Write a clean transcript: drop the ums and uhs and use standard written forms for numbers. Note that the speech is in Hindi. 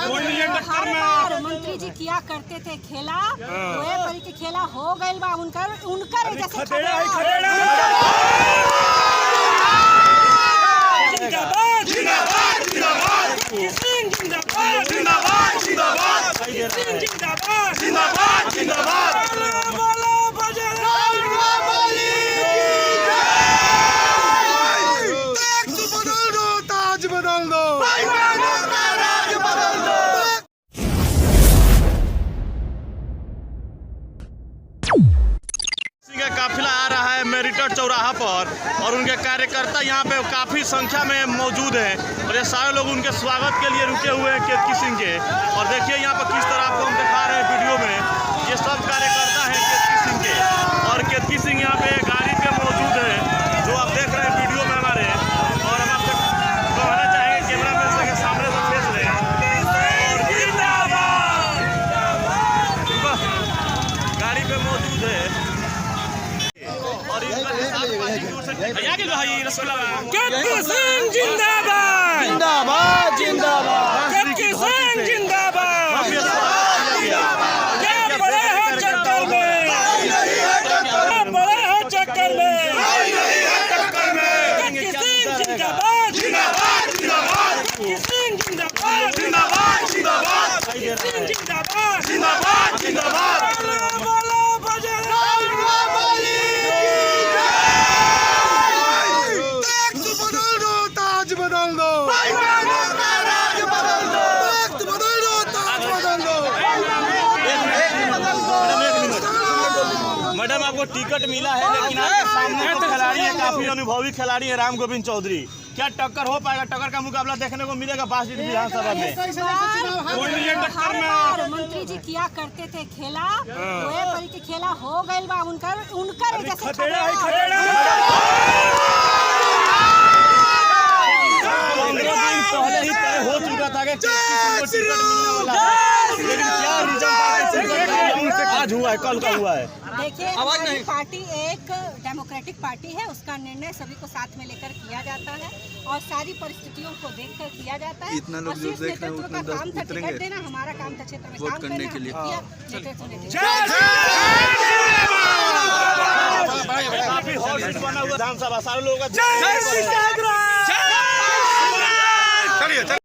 हर बार मंत्री जी किया करते थे खेला, वही परी के खेला हो गइल बा उनकर जैसे का काफिला आ रहा है मेरिटर चौराहा पर और उनके कार्यकर्ता यहाँ पे काफ़ी संख्या में मौजूद हैं और ये सारे लोग उनके स्वागत के लिए रुके हुए हैं केतकी सिंह के। और देखिए यहाँ पर किस तरह आपको हम दिखा रहे हैं वीडियो में, ये सब कार्यकर्ता हैं केतकी सिंह के। और केतकी सिंह यहाँ पे गाड़ी पे मौजूद है जो आप देख रहे हैं वीडियो में हमारे। और हम आपसे कहना चाहेंगे कैमरा मैन के सामने से फेस रहे हैं गाड़ी पे मौजूद है। केतकी सिंह जिंदाबाद जिंदाबाद जिंदाबाद, केतकी सिंह जिंदाबाद। क्या पड़े हो चक्कर में, क्या पड़े हो चक्कर में, केतकी सिंह जिंदाबाद जिंदाबाद जिंदाबाद, केतकी सिंह जिंदाबाद जिंदाबाद जिंदाबाद, केतकी सिंह जिंदाबाद जिंदाबाद जिंदाबाद। मैडम आपको टिकट मिला है लेकिन आपके सामने तो खिलाड़ी है, काफी अनुभवी खिलाड़ी है राम गोविंद चौधरी। क्या टक्कर हो पाएगा? टक्कर का मुकाबला देखने को मिलेगा बासडीह विधानसभा में। हर बार मंत्री जी किया करते थे खेला, वही परी के खेला हो गइल बा उनकर जैसे पहले ही तय हो चुका था कि टिकट मिलने वाला है, लेकिन क्या रिजल्ट आज हुआ है, कल का हुआ है। देखिए हमारी पार्टी एक डेमोक्रेटिक पार्टी है, उसका निर्णय सभी को साथ में लेकर किया जाता है और सारी परिस्थितियों को देखकर किया जाता है। इतना लोग जो देख रहे हैं उतना काम था टिकट देना, हमारा काम था क्षेत्र में काम करने के लिए। काफी हॉट सीट बना हुआ विधानसभा, सारे लोगों का